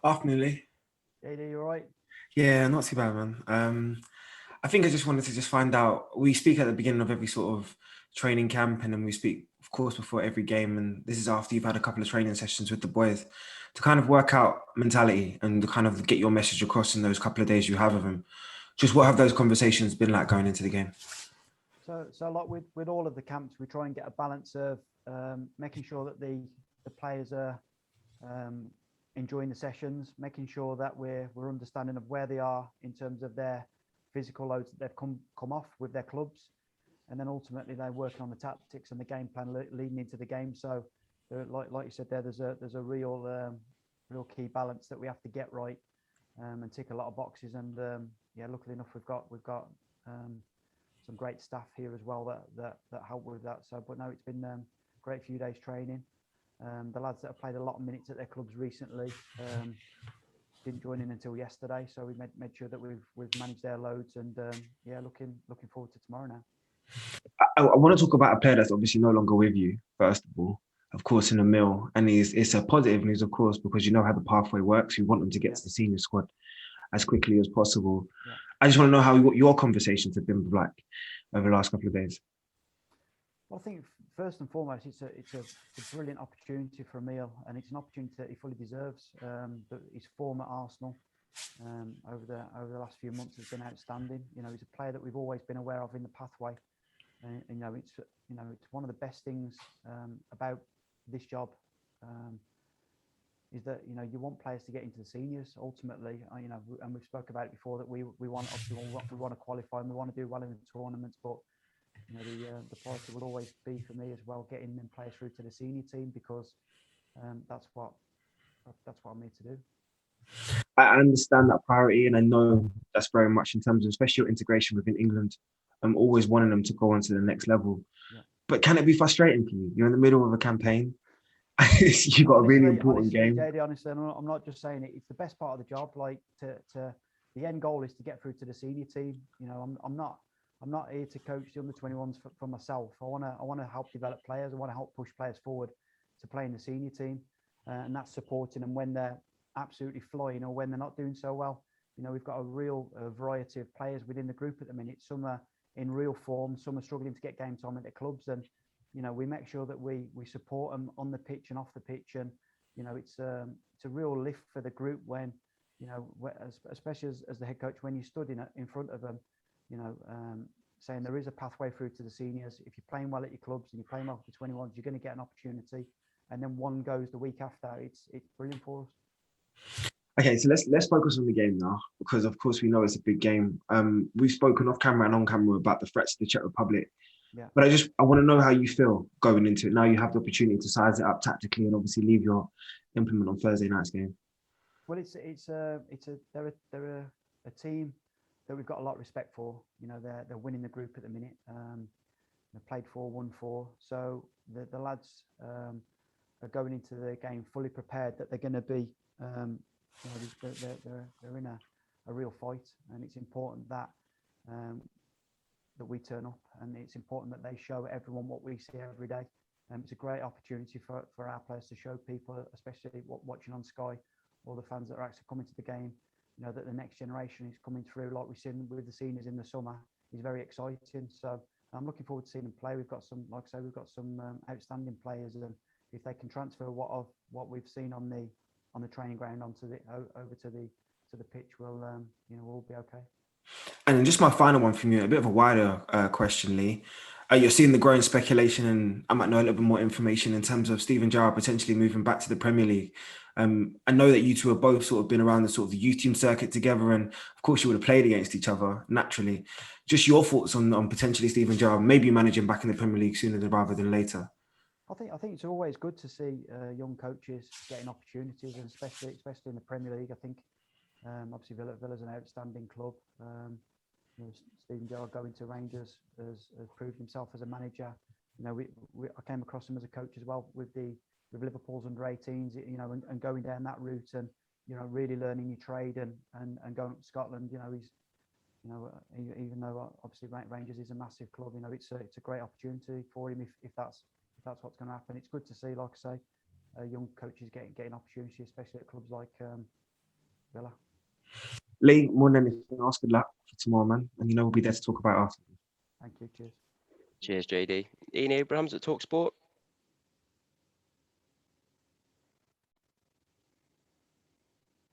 Afternoon, Lee. JD, you all right? Yeah, not too bad, man. I think I just wanted to just find out. We speak at the beginning of every sort of training camp, and then we speak, of course, before every game. And this is after you've had a couple of training sessions with the boys to kind of work out mentality and to kind of get your message across in those couple of days you have with them. Just what have those conversations been like going into the game? So like with all of the camps, we try and get a balance of making sure that the players are um, enjoying the sessions, making sure that we're understanding of where they are in terms of their physical loads that they've come off with their clubs, and then ultimately they're working on the tactics and the game plan leading into the game. So, like you said, there's a real key balance that we have to get right and tick a lot of boxes. And yeah, luckily enough, we've got some great staff here as well that help with that. So, but no, it's been a great few days training. The lads that have played a lot of minutes at their clubs recently didn't join in until yesterday, so we made sure that we've managed their loads, and yeah, looking forward to tomorrow now. I want to talk about a player that's obviously no longer with you, first of all, of course, in the mill. And it's a positive news, of course, because you know how the pathway works. You want them to get to the senior squad as quickly as possible. Yeah. I just want to know how what your conversations have been like over the last couple of days. Well, I think first and foremost, it's a brilliant opportunity for Emil, and it's an opportunity that he fully deserves. His form at Arsenal over the last few months has been outstanding. You know, he's a player that we've always been aware of in the pathway. And, it's one of the best things about this job is that you want players to get into the seniors ultimately. And we've spoke about it before that we want to qualify and we want to do well in the tournaments, but the priority will always be for me as well getting them players through to the senior team, because that's what I'm here to do. I understand that priority, and I know that's very much in terms of especially your integration within England. I'm always wanting them to go on to the next level. Yeah. But can it be frustrating for you? You're in the middle of a campaign. You've got a really important game. JD, honestly, I'm not just saying it. It's the best part of the job. Like the end goal is to get through to the senior team. I'm not here to coach the under-21s for myself. I want to help develop players. I want to help push players forward to play in the senior team, and that's supporting them when they're absolutely flying or when they're not doing so well. We've got a real variety of players within the group at the minute. Some are in real form, some are struggling to get game time at their clubs, and we make sure that we support them on the pitch and off the pitch. And it's a real lift for the group when especially as the head coach, when you stood in front of them, saying there is a pathway through to the seniors. If you're playing well at your clubs and you're playing well for the 21s, you're going to get an opportunity, and then one goes the week after. It's brilliant for us. Okay, so let's focus on the game now, because of course we know it's a big game. We've spoken off camera and on camera about the threats to the Czech Republic. Yeah. But I want to know how you feel going into it. Now you have the opportunity to size it up tactically and obviously leave your implement on Thursday night's game. Well, they're a team that we've got a lot of respect for. They're winning the group at the minute. They played 4, won 4. So the lads are going into the game fully prepared that they're going to be. They're in a real fight, and it's important that we turn up, and it's important that they show everyone what we see every day. It's a great opportunity for our players to show people, especially watching on Sky, all the fans that are actually coming to the game, that the next generation is coming through, like we've seen with the seniors in the summer, is very exciting. So I'm looking forward to seeing them play. We've got some, like I say, we've got some outstanding players, and if they can transfer what we've seen on the training ground over to the pitch, we'll be okay. And then just my final one from you, a bit of a wider question, Lee. You're seeing the growing speculation, and I might know a little bit more information in terms of Steven Gerrard potentially moving back to the Premier League. I know that you two have both sort of been around the sort of the youth team circuit together, and of course you would have played against each other naturally. Just your thoughts on potentially Steven Gerrard maybe managing back in the Premier League sooner rather than later. I think it's always good to see young coaches getting opportunities, and especially in the Premier League. I think obviously Villa's an outstanding club. Steven Gerrard going to Rangers has proved himself as a manager. I came across him as a coach as well with Liverpool's under-18s. And going down that route, and really learning your trade and going up to Scotland. He's even though obviously Rangers is a massive club, it's a great opportunity for him if that's what's going to happen. It's good to see, like I say, young coaches getting opportunity, especially at clubs like Villa. Lee, more than anything else, good luck for tomorrow, man. And we'll be there to talk about it after. Thank you. Cheers. Cheers, JD. Ian Abrahams at TalkSport.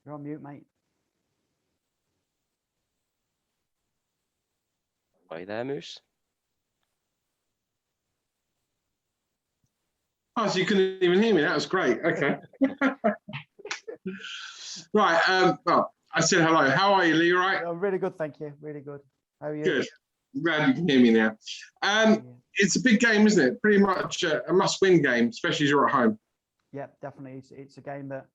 You're on mute, mate. Are you there, Moose? Oh, so you couldn't even hear me. That was great. Okay. Right. Well, I said hello. How are you, Lee? Right? Oh, really good, thank you. Really good. How are you? Good. Glad you can hear me now. It's a big game, isn't it? Pretty much a must-win game, especially as you're at home. Yeah, definitely. It's a game that,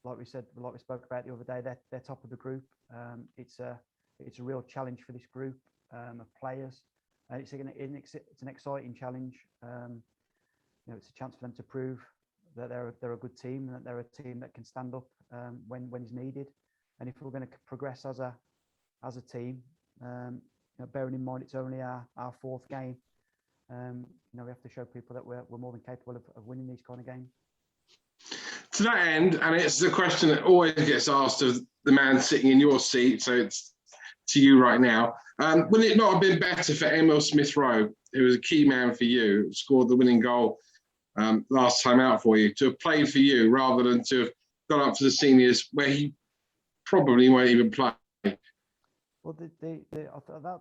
like we spoke about the other day, they're top of the group. It's a real challenge for this group of players. It's an exciting challenge. It's a chance for them to prove that they're a good team and that they're a team that can stand up when it's needed. And if we're going to progress as a team, bearing in mind it's only our fourth game, we have to show people that we're more than capable of winning these kind of games. To that end, and it's the question that always gets asked of the man sitting in your seat, so it's to you right now. Would it not have been better for Emil Smith-Rowe, who was a key man for you, scored the winning goal last time out for you, to have played for you rather than to have gone up to the seniors where he probably won't even play? Well,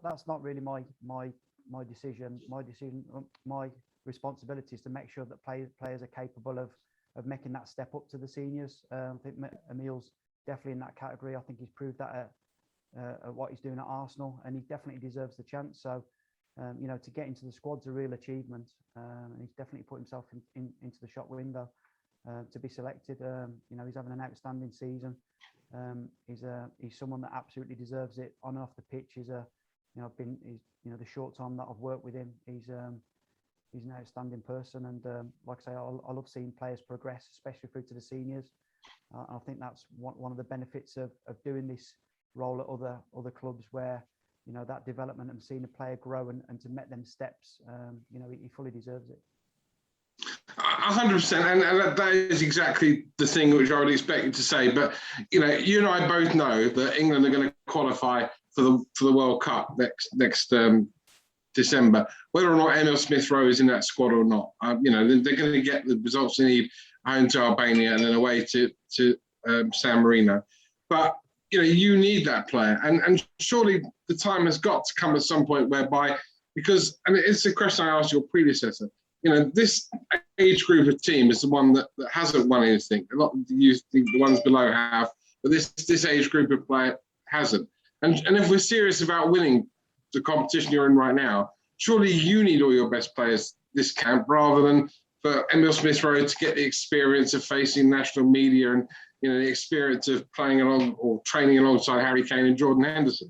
that's not really my decision. My responsibility is to make sure that players are capable of making that step up to the seniors. I think Emil's definitely in that category. I think he's proved that at what he's doing at Arsenal, and he definitely deserves the chance. So, to get into the squad's a real achievement, and he's definitely put himself into the shop window to be selected. He's having an outstanding season. He's someone that absolutely deserves it on and off the pitch. The short time that I've worked with him, he's an outstanding person, and like I say, I love seeing players progress, especially through to the seniors. I think that's one of the benefits of doing this role at other clubs, where that development and seeing a player grow and to make them steps, he fully deserves it. 100%, and that is exactly the thing which I would expect you to say. But you and I both know that England are going to qualify for the World Cup next December. Whether or not Emil Smith-Rowe is in that squad or not, they're going to get the results they need home to Albania and then away to San Marino. But you need that player, and surely the time has got to come at some point whereby, because it's a question I asked your predecessor. This age group of team is the one that hasn't won anything. A lot of the ones below have, but this age group of player hasn't. And if we're serious about winning the competition you're in right now, surely you need all your best players this camp, rather than for Emil Smith-Rowe to get the experience of facing national media and the experience of playing along or training alongside Harry Kane and Jordan Henderson.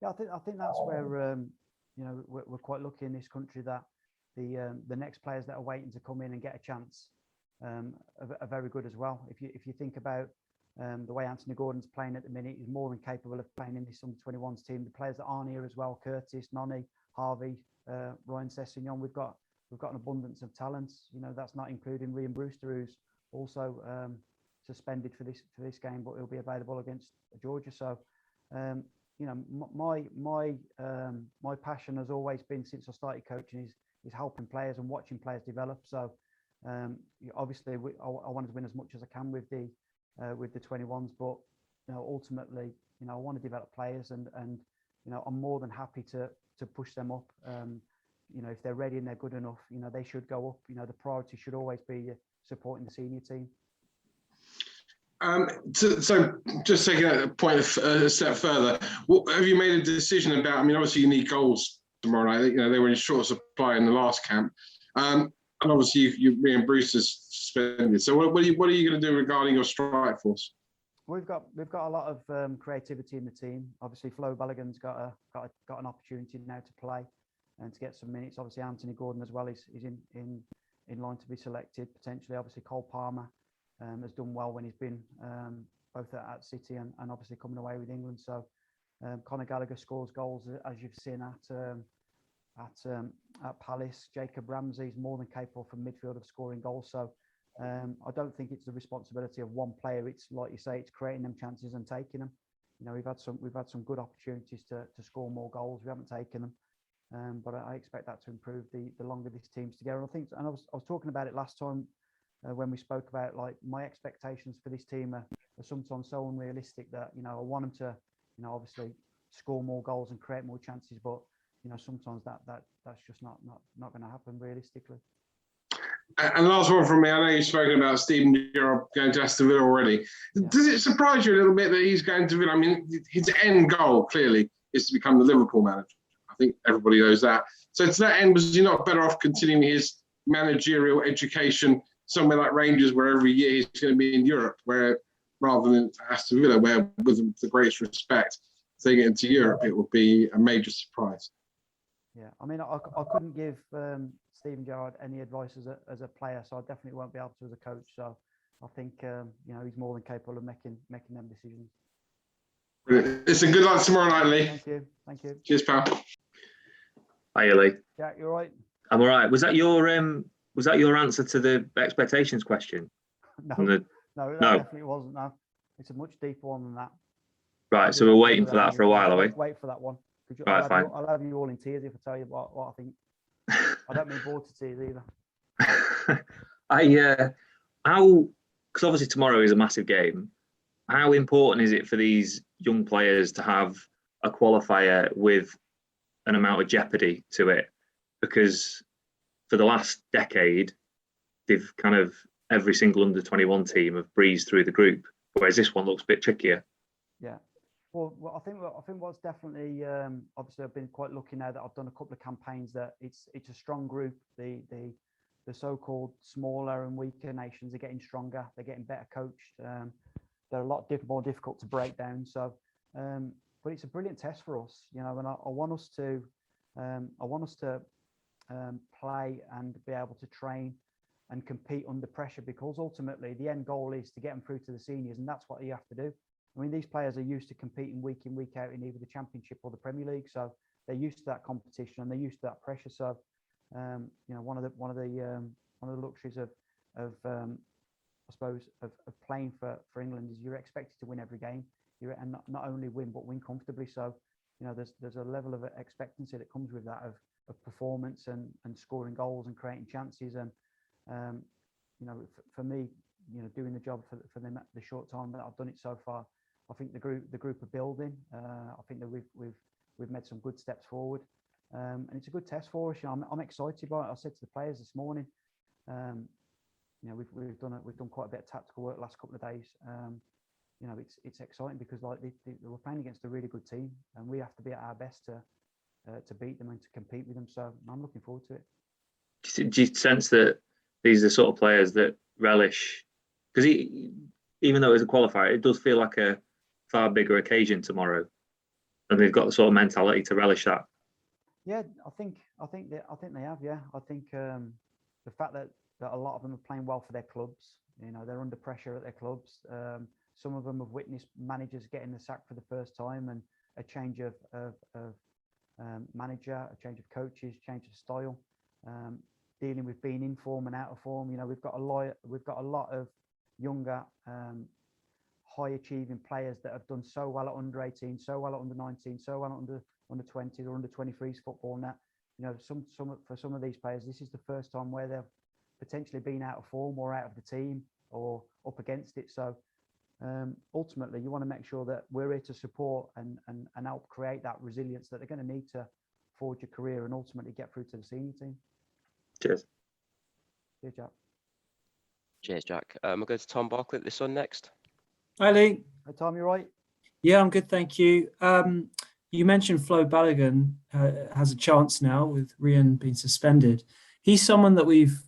Yeah, I think that's where we're quite lucky in this country that the next players that are waiting to come in and get a chance are very good as well. If you think about the way Anthony Gordon's playing at the minute, he's more than capable of playing in this under-21s team. The players that aren't here as well: Curtis, Noni, Harvey, Ryan Sessegnon. We've got an abundance of talents. That's not including Ryan Brewster, who's also suspended for this game, but he'll be available against Georgia. So, my passion has always been, since I started coaching, is helping players and watching players develop. So, obviously, I want to win as much as I can with the 21s, but ultimately, I want to develop players, and I'm more than happy to push them up. If they're ready and they're good enough, they should go up. The priority should always be supporting the senior team. So just taking a point a step further, have you made a decision about? Obviously you need goals tomorrow night. They were in short supply in the last camp, and obviously Ryan Brewster's suspended. So what are you going to do regarding your strike force? We've got a lot of creativity in the team. Obviously, Flo Balogun's got an opportunity now to play and to get some minutes. Obviously, Anthony Gordon as well is in line to be selected potentially. Obviously, Cole Palmer has done well when he's been both at City and obviously coming away with England. So Conor Gallagher scores goals, as you've seen at Palace. Jacob Ramsey's more than capable from midfield of scoring goals. So I don't think it's the responsibility of one player. It's like you say, it's creating them chances and taking them. You know, we've had some good opportunities to score more goals. We haven't taken them, but I expect that to improve the longer this team's together. I think, and I was talking about it last time when we spoke about, like, my expectations for this team are sometimes so unrealistic that, you know, I want them to, you know, obviously score more goals and create more chances, but, you know, sometimes that's just not going to happen realistically. And last one from me. I know you've spoken about Steven Gerrard going to Aston Villa already. Yeah. Does it surprise you a little bit that he's going to Villa? I mean, his end goal clearly is to become the Liverpool manager. I think everybody knows that. So to that end, was he not better off continuing his managerial education somewhere like Rangers, where every year he's going to be in Europe, where rather than Aston Villa, where, with the greatest respect, if they get into Europe, it would be a major surprise. Yeah, I mean, I couldn't give Steven Gerrard any advice as a player, so I definitely won't be able to as a coach. So I think you know, he's more than capable of making them decisions. Brilliant. Listen, good luck tomorrow night, Lee. Thank you. Cheers, pal. Hiya, Lee. Yeah, you're right. I'm all right. Was that your answer to the expectations question? No, No. that definitely wasn't. No, it's a much deeper one than that. Right, so we're waiting for that for a while, are we? Wait for that one. Right, fine. I'll have you all in tears if I tell you what I think. I don't mean bored to tears either. Because obviously tomorrow is a massive game. How important is it for these young players to have a qualifier with an amount of jeopardy to it? Because for the last decade, they've kind of, every single under-21 team have breezed through the group, whereas this one looks a bit trickier. Yeah. Well, I think what's definitely obviously I've been quite lucky now that I've done a couple of campaigns that it's a strong group. The so-called smaller and weaker nations are getting stronger. They're getting better coached. They're a lot more difficult to break down. So, but it's a brilliant test for us, you know. And I want us to play and be able to train and compete under pressure, because ultimately the end goal is to get them through to the seniors, and that's what you have to do. I mean, these players are used to competing week in, week out in either the Championship or the Premier League, so they're used to that competition and they're used to that pressure. So, you know, one of the luxuries of I suppose of playing for England is you're expected to win every game, and not only win but win comfortably. So, you know, there's a level of expectancy that comes with that of performance and scoring goals and creating chances. And you know, for me, you know, doing the job for them the short time that I've done it so far, I think the group are building. I think that we've made some good steps forward, and it's a good test for us. You know, I'm excited by it. I said to the players this morning, you know, we've done quite a bit of tactical work the last couple of days. You know, it's exciting because, like, we're playing against a really good team, and we have to be at our best to beat them and to compete with them. So I'm looking forward to it. Do you sense that these are the sort of players that relish? Because even though it's a qualifier, it does feel like a far bigger occasion tomorrow, and they've got the sort of mentality to relish that. Yeah, I think they have. Yeah, I think the fact that a lot of them are playing well for their clubs. You know, they're under pressure at their clubs. Some of them have witnessed managers getting the sack for the first time, and a change of manager, a change of coaches, change of style, dealing with being in form and out of form. You know, we've got a lot of younger, high achieving players that have done so well at under 18, so well at under 19, so well at under 20s or under 23s football. Now, you know, for some of these players, this is the first time where they've potentially been out of form or out of the team or up against it. So ultimately, you want to make sure that we're here to support and help create that resilience that they're going to need to forge a career and ultimately get through to the senior team. Cheers. Cheers, Jack. Cheers, Jack. We'll go to Tom Barkley at the Sun next. Hi, Lee. Hey, Tom, you right? Yeah, I'm good, thank you. You mentioned Flo Balogun has a chance now with Rian being suspended. He's someone that we've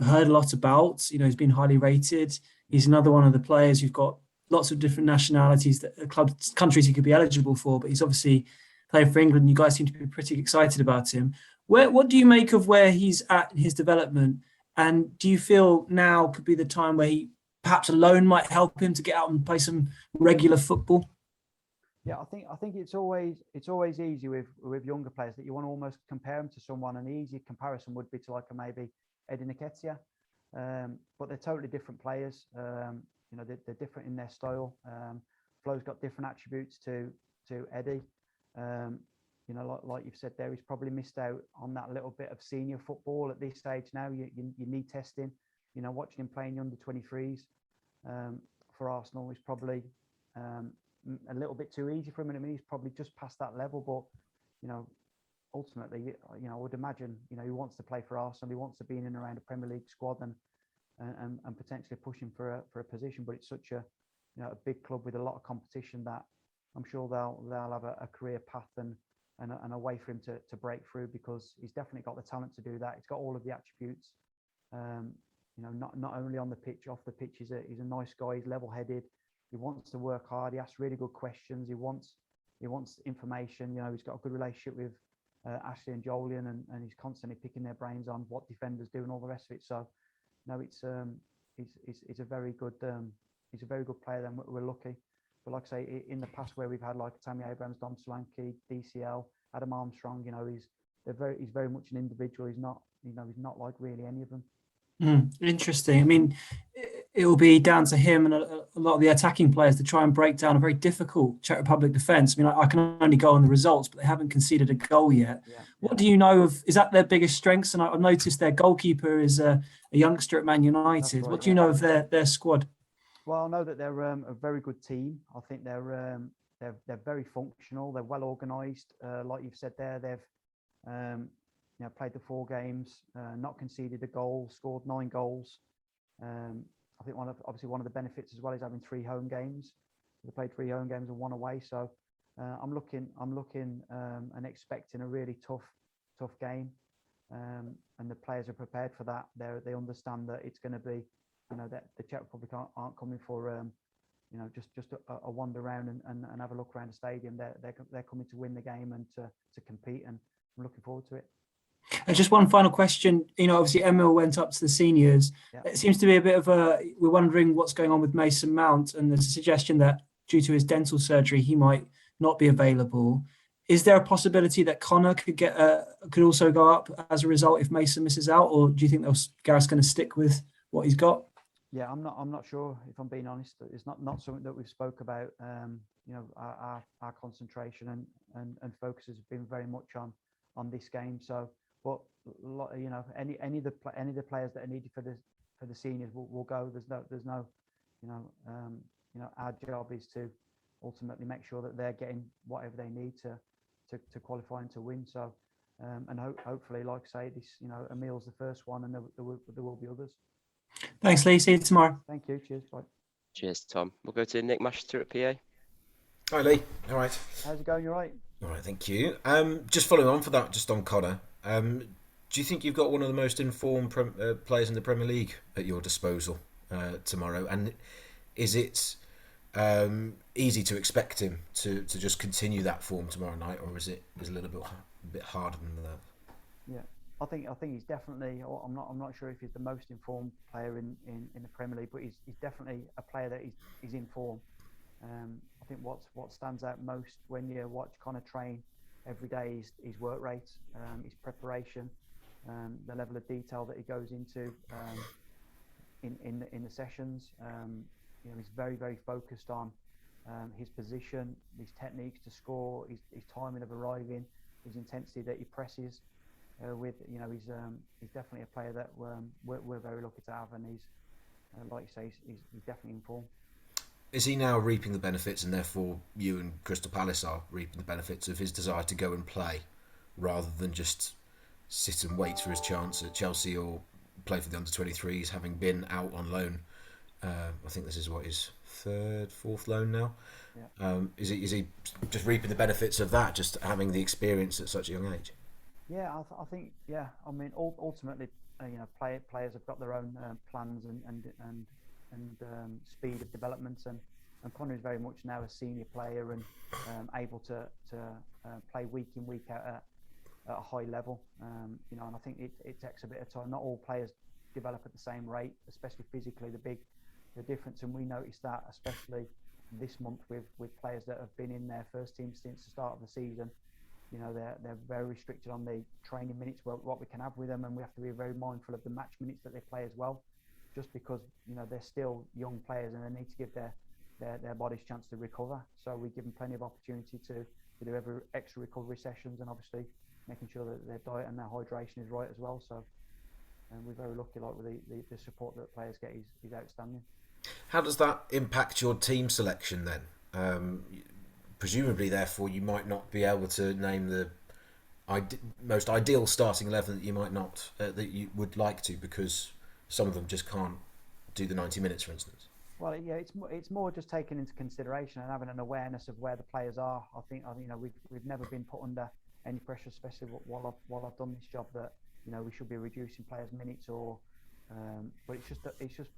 heard a lot about. You know, he's been highly rated. He's another one of the players who've got lots of different nationalities, that countries he could be eligible for, but he's obviously playing for England. You guys seem to be pretty excited about him. What do you make of where he's at in his development? And do you feel now could be the time where he perhaps a loan might help him to get out and play some regular football? Yeah, I think it's always easy with younger players that you want to almost compare them to someone, and the easy comparison would be to like a maybe Eddie Nketiah. but they're totally different players. You know, they're different in their style. Flo's got different attributes to Eddie. You know, like you've said there, he's probably missed out on that little bit of senior football at this stage now. You need testing. You know, watching him playing the under-23s for Arsenal is probably a little bit too easy for him. I mean, he's probably just past that level, but, you know, ultimately, you know, I would imagine, you know, he wants to play for Arsenal. He wants to be in and around a Premier League squad and potentially pushing for a position. But it's such a, you know, a big club with a lot of competition that I'm sure they'll have a career path and a way for him to break through, because he's definitely got the talent to do that. He's got all of the attributes. You know, not only on the pitch, off the pitch, he's a nice guy. He's level-headed. He wants to work hard. He asks really good questions. He wants information. You know, he's got a good relationship with Ashley and Jolien, and he's constantly picking their brains on what defenders do and all the rest of it. So, no, it's a very good player. Then we're lucky. But like I say, in the past where we've had like Tammy Abrams, Dom Solanke, DCL, Adam Armstrong, you know, he's very much an individual. He's not like really any of them. Interesting. I mean, it will be down to him and a lot of the attacking players to try and break down a very difficult Czech Republic defence. I mean, I can only go on the results, but they haven't conceded a goal yet. Yeah. What do you know of? Is that their biggest strengths? And I've noticed their goalkeeper is a youngster at Man United. Right, what do you know of their squad? Well, I know that they're a very good team. I think they're very functional. They're well organised. Like you've said there, they've you know, played the 4 games, not conceded a goal, scored 9 goals. I think one of the benefits as well is having 3 home games. They played 3 home games and 1 away. So I'm looking and expecting a really tough game. And the players are prepared for that. They understand that it's going to be, you know, that the Czech Republic aren't coming for you know, just a wander around and have a look around the stadium. They're coming to win the game and to compete, and I'm looking forward to it. And just one final question. You know, obviously Emil went up to the seniors. Yeah. It seems to be a bit of we're wondering what's going on with Mason Mount, and there's a suggestion that due to his dental surgery, he might not be available. Is there a possibility that Connor could also go up as a result if Mason misses out, or do you think Gareth's going to stick with what he's got? Yeah, I'm not sure, if I'm being honest. It's not something that we've spoke about. You know, our concentration and focus has been very much on this game. So, but you know, any of the players that are needed for the seniors will go. There's no you know, our job is to ultimately make sure that they're getting whatever they need to qualify and to win. So, and hopefully, like I say, this, you know, Emil's the first one, and there will be others. Thanks, Lee. See you tomorrow. Thank you. Cheers. Bye. Cheers, Tom. We'll go to Nick Manchester at PA. Hi, Lee. All right. How's it going? You all right? All right, thank you. Just following on for that, just on Connor, do you think you've got one of the most informed players in the Premier League at your disposal tomorrow? And is it easy to expect him to just continue that form tomorrow night, or is it a little bit harder than that? Yeah, I think he's definitely. I'm not sure if he's the most informed player in the Premier League, but he's definitely a player that is in form. I think what stands out most when you watch Connor train every day is his work rate, his preparation, the level of detail that he goes into in the sessions. You know, he's very, very focused on his position, his techniques to score, his timing of arriving, his intensity that he presses with. You know, he's definitely a player that we're very lucky to have, and he's like you say, he's definitely in form. Is he now reaping the benefits, and therefore you and Crystal Palace are reaping the benefits of his desire to go and play, rather than just sit and wait for his chance at Chelsea or play for the under-23s, having been out on loan? I think this is his 3rd, 4th loan now. Yeah. Is he just reaping the benefits of that, just having the experience at such a young age? Yeah, I think. Yeah, I mean, ultimately, you know, players have got their own plans and speed of development, and Connor is very much now a senior player and able to play week in, week out at a high level. You know, and I think it takes a bit of time. Not all players develop at the same rate, especially physically. The difference, and we noticed that especially this month with players that have been in their first team since the start of the season. You know, they're very restricted on the training minutes, what we can have with them, and we have to be very mindful of the match minutes that they play as well. just because they're still young players and they need to give their bodies a chance to recover. So we give them plenty of opportunity to do every extra recovery sessions, and obviously making sure that their diet and their hydration is right as well. So we're very lucky, like with the support that players get is outstanding. How does that impact your team selection then? Presumably, therefore, you might not be able to name the most ideal starting 11 that you might not that you would like to, because some of them just can't do the 90 minutes, for instance. Well, yeah, it's more just taking into consideration and having an awareness of where the players are. I think we've never been put under any pressure, especially while I've done this job, that we should be reducing players' minutes or. But it's just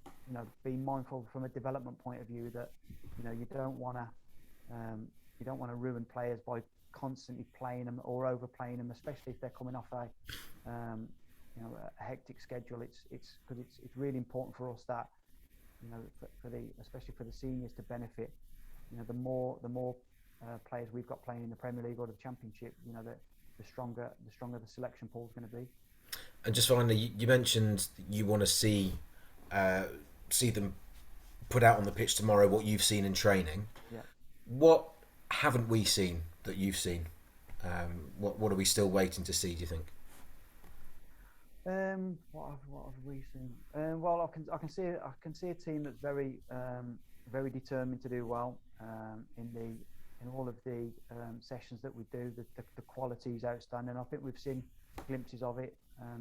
being mindful from a development point of view that you don't want to ruin players by constantly playing them or overplaying them, especially if they're coming off a hectic schedule. It's because it's really important for us that especially for the seniors to benefit. The more players we've got playing in the Premier League or the Championship, the stronger the selection pool is going to be. And just finally, you mentioned you want to see them put out on the pitch tomorrow what you've seen in training. Yeah. What haven't we seen that you've seen? What are we still waiting to see, do you think? What have we seen? Well, I can see a team that's very very determined to do well in all of the sessions that we do. The quality is outstanding. I think we've seen glimpses of it.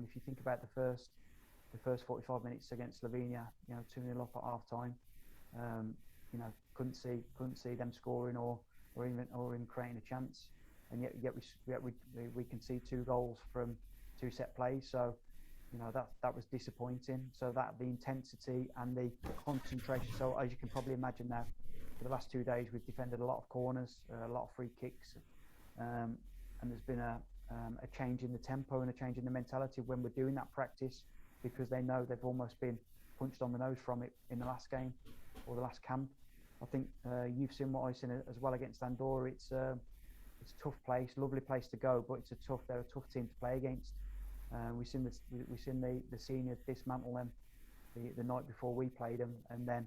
If you think about the first 45 minutes against Slovenia, 2-0 up at half time, couldn't see them scoring or even creating a chance, and yet we can see 2 goals from 2 set plays. So that was disappointing. So that the intensity and the concentration. So as you can probably imagine now, for the last 2 days we've defended a lot of corners, a lot of free kicks, and there's been a change in the tempo and a change in the mentality when we're doing that practice, because they know they've almost been punched on the nose from it in the last game or the last camp. I think you've seen what I've seen as well against Andorra. It's a tough place, lovely place to go, but they're a tough team to play against. We've seen the seniors dismantle them the night before we played them, and then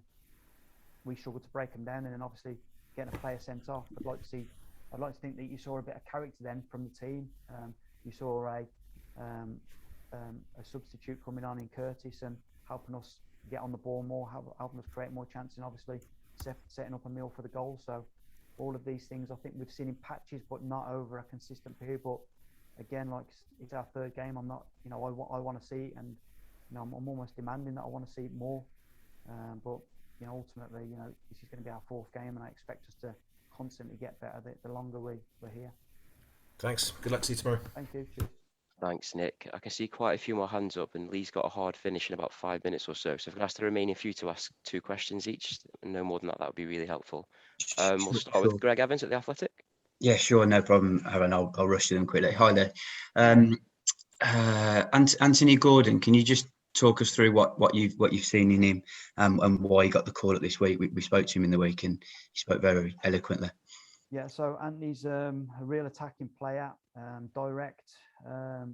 we struggled to break them down, and then obviously getting a player sent off. I'd like to think that you saw a bit of character then from the team. You saw a substitute coming on in Curtis and helping us get on the ball more, helping us create more chances, and obviously setting up a meal for the goal. So all of these things I think we've seen in patches, but not over a consistent period. But again, like, it's our 3rd game. I'm not, I want to see it, and I'm almost demanding that I want to see it more. But ultimately, this is going to be our 4th game, and I expect us to constantly get better the longer we're here. Thanks. Good luck to you tomorrow. Thank you. Cheers. Thanks, Nick. I can see quite a few more hands up, and Lee's got a hard finish in about 5 minutes or so. So if I can ask the remaining few to ask 2 questions each, no more than that would be really helpful. We'll start with Greg Evans at The Athletic. Yeah, sure, no problem, Aaron. I'll rush to them quickly. Hi there. Anthony Gordon, can you just talk us through what you've seen in him, and why he got the call up this week? We spoke to him in the week, and he spoke very eloquently. Yeah, so Anthony's a real attacking player, direct, a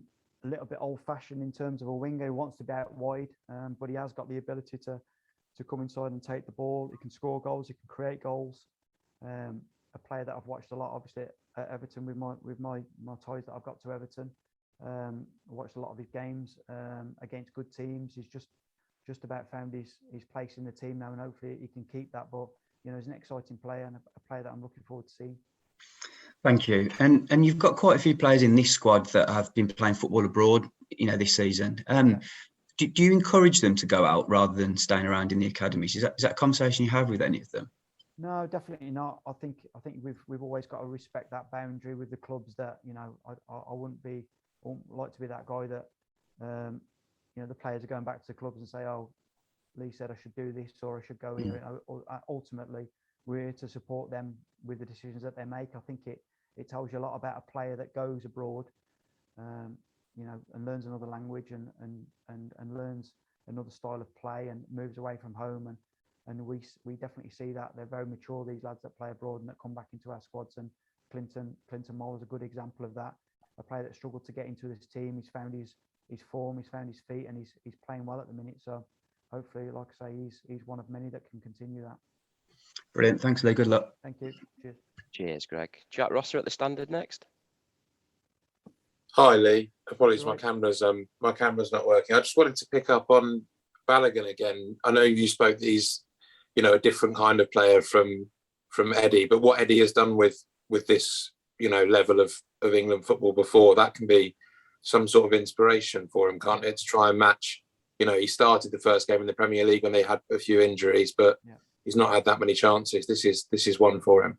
little bit old-fashioned in terms of a winger. He wants to be out wide, but he has got the ability to come inside and take the ball. He can score goals. He can create goals. A player that I've watched a lot, obviously at Everton, with my ties that I've got to Everton. I watched a lot of his games against good teams. He's just about found his place in the team now, and hopefully he can keep that. But he's an exciting player and a player that I'm looking forward to seeing. Thank you. And you've got quite a few players in this squad that have been playing football abroad, this season. Do you encourage them to go out rather than staying around in the academies? Is that a conversation you have with any of them? No, definitely not. I think we've always got to respect that boundary with the clubs. That I wouldn't like to be that guy that the players are going back to the clubs and say, "Oh, Lee said I should do this or I should go here." Ultimately, we're here to support them with the decisions that they make. I think it tells you a lot about a player that goes abroad, and learns another language and learns another style of play and moves away from home. And we definitely see that they're very mature, these lads that play abroad and that come back into our squads. And Clinton Moore is a good example of that. A player that struggled to get into this team. He's found his form, he's found his feet, and he's playing well at the minute. So hopefully, like I say, he's one of many that can continue that. Brilliant. Thanks, Lee. Good luck. Thank you. Cheers. Cheers, Greg. Jack Rosser at the Standard next. Hi, Lee. Apologies, You're my camera's not working. I just wanted to pick up on Balogun again. I know you spoke that he's, a different kind of player from Eddie, but what Eddie has done with this, level of England football before, that can be some sort of inspiration for him, can't it? To try and match. He started the first game in the Premier League when they had a few injuries, but he's not had that many chances. This is one for him.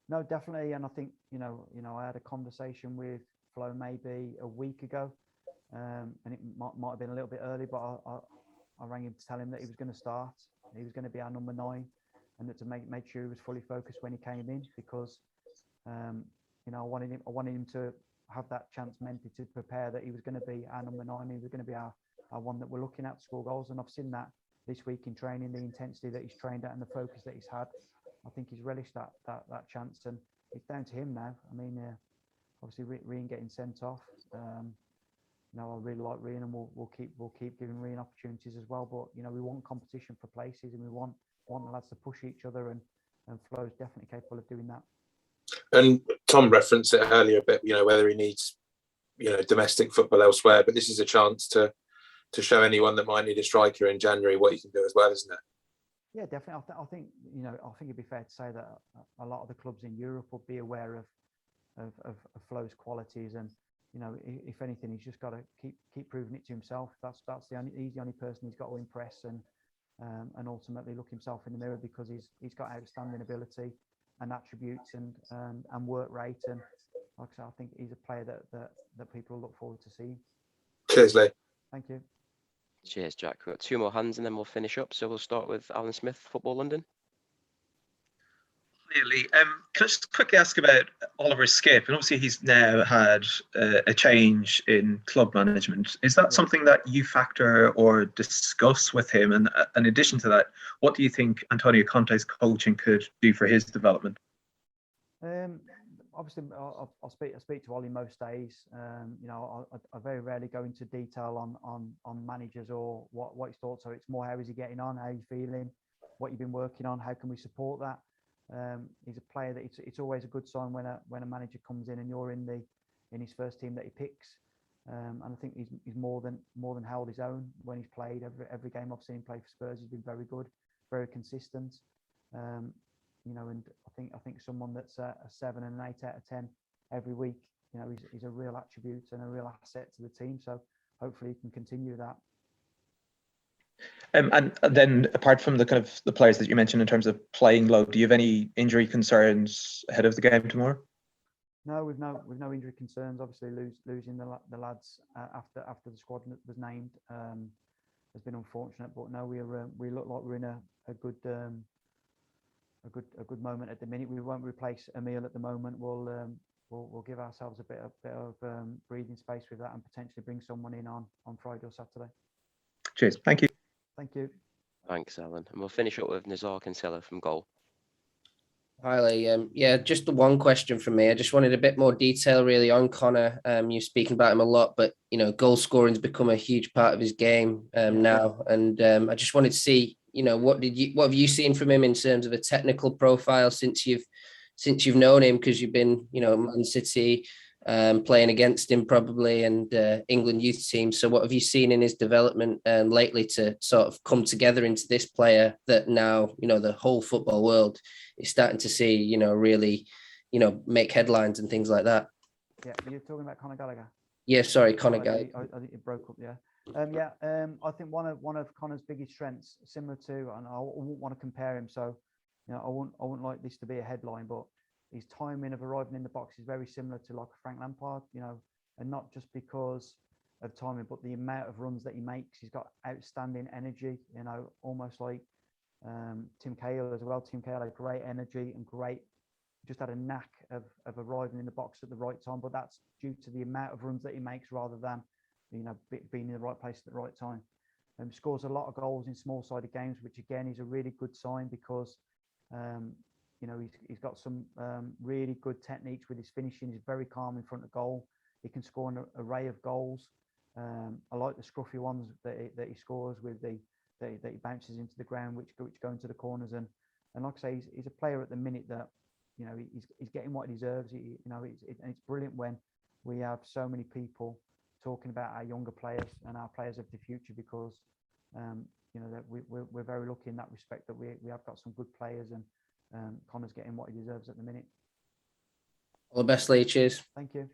No, definitely, and I think I had a conversation with Flo maybe a week ago, and it might have been a little bit early, but I rang him to tell him that he was going to start. He was going to be our number 9, and that to make sure he was fully focused when he came in, because I wanted him to have that chance mentally to prepare that he was going to be our number 9. He was going to be our one that we're looking at to score goals, and I've seen that this week in training, the intensity that he's trained at and the focus that he's had. I think he's relished that chance, and it's down to him now. I mean, obviously Rian getting sent off. I really like Rian, and we'll keep giving Rian opportunities as well. But we want competition for places, and we want the lads to push each other, and Flo's definitely capable of doing that. And Tom referenced it earlier a bit, whether he needs, domestic football elsewhere, but this is a chance to show anyone that might need a striker in January what you can do as well, isn't it? Yeah, definitely. I think it'd be fair to say that a lot of the clubs in Europe will be aware of Flo's qualities, and if anything, he's just got to keep proving it to himself. He's the only person he's got to impress, and ultimately look himself in the mirror, because he's got outstanding ability and attributes and work rate, and like I said, I think he's a player that people look forward to seeing. Cheers, Lee. Thank you. Cheers, Jack. We've got 2 more hands and then we'll finish up. So we'll start with Alan Smith, Football London. Lee, can I just quickly ask about Oliver Skip? And obviously he's now had a change in club management. Is that something that you factor or discuss with him? And in addition to that, what do you think Antonio Conte's coaching could do for his development? Obviously, I'll speak to Ollie most days. I very rarely go into detail on managers or what his thoughts are. It's more, how is he getting on? How are you feeling? What you've been working on? How can we support that? He's a player that it's always a good sign when a manager comes in and you're in his first team that he picks. And I think he's more than held his own when he's played. Every game I've seen him play for Spurs, he's been very good, very consistent. And I think someone that's a 7 and an 8 out of 10 every week, he's a real attribute and a real asset to the team. So hopefully he can continue that. And then, apart from the kind of the players that you mentioned in terms of playing low, do you have any injury concerns ahead of the game tomorrow? No, we've no injury concerns. Obviously, losing the lads after the squad was named has been unfortunate. But no, we look like we're in a good moment at the minute. We won't replace Emil at the moment. We'll give ourselves a bit of breathing space with that, and potentially bring someone in on Friday or Saturday. Cheers. Thank you. Thank you. Thanks, Alan. And we'll finish up with Nazar Kinsella from Goal. Hi, Lee. Just the one question from me. I just wanted a bit more detail really on Connor. You're speaking about him a lot, but goal scoring's become a huge part of his game now. And I just wanted to see, what have you seen from him in terms of a technical profile since you've known him, because you've been, Man City, playing against him probably, and England youth team. So what have you seen in his development lately to sort of come together into this player that now, the whole football world is starting to see, really, make headlines and things like that? Yeah, you're talking about Conor Gallagher? Yeah, sorry, Conor Gallagher. I think it broke up, yeah. I think one of Connor's biggest strengths, similar to, and I wouldn't want to compare him, so I wouldn't like this to be a headline, but his timing of arriving in the box is very similar to like Frank Lampard, and not just because of timing, but the amount of runs that he makes. He's got outstanding energy, almost like Tim Cahill as well. Tim Cahill had great energy and just had a knack of arriving in the box at the right time, but that's due to the amount of runs that he makes rather than being in the right place at the right time. Scores a lot of goals in small-sided games, which again is a really good sign, because he's got some really good techniques with his finishing. He's very calm in front of goal. He can score an array of goals. I like the scruffy ones that he scores with the that he bounces into the ground, which go into the corners. And like I say, he's a player at the minute that, you know, he's getting what he deserves. You know, it's brilliant when we have so many people talking about our younger players and our players of the future, because you know, that we're very lucky in that respect, that we have got some good players, and Connor's getting what he deserves at the minute. All the best, Lee. Cheers. Thank you.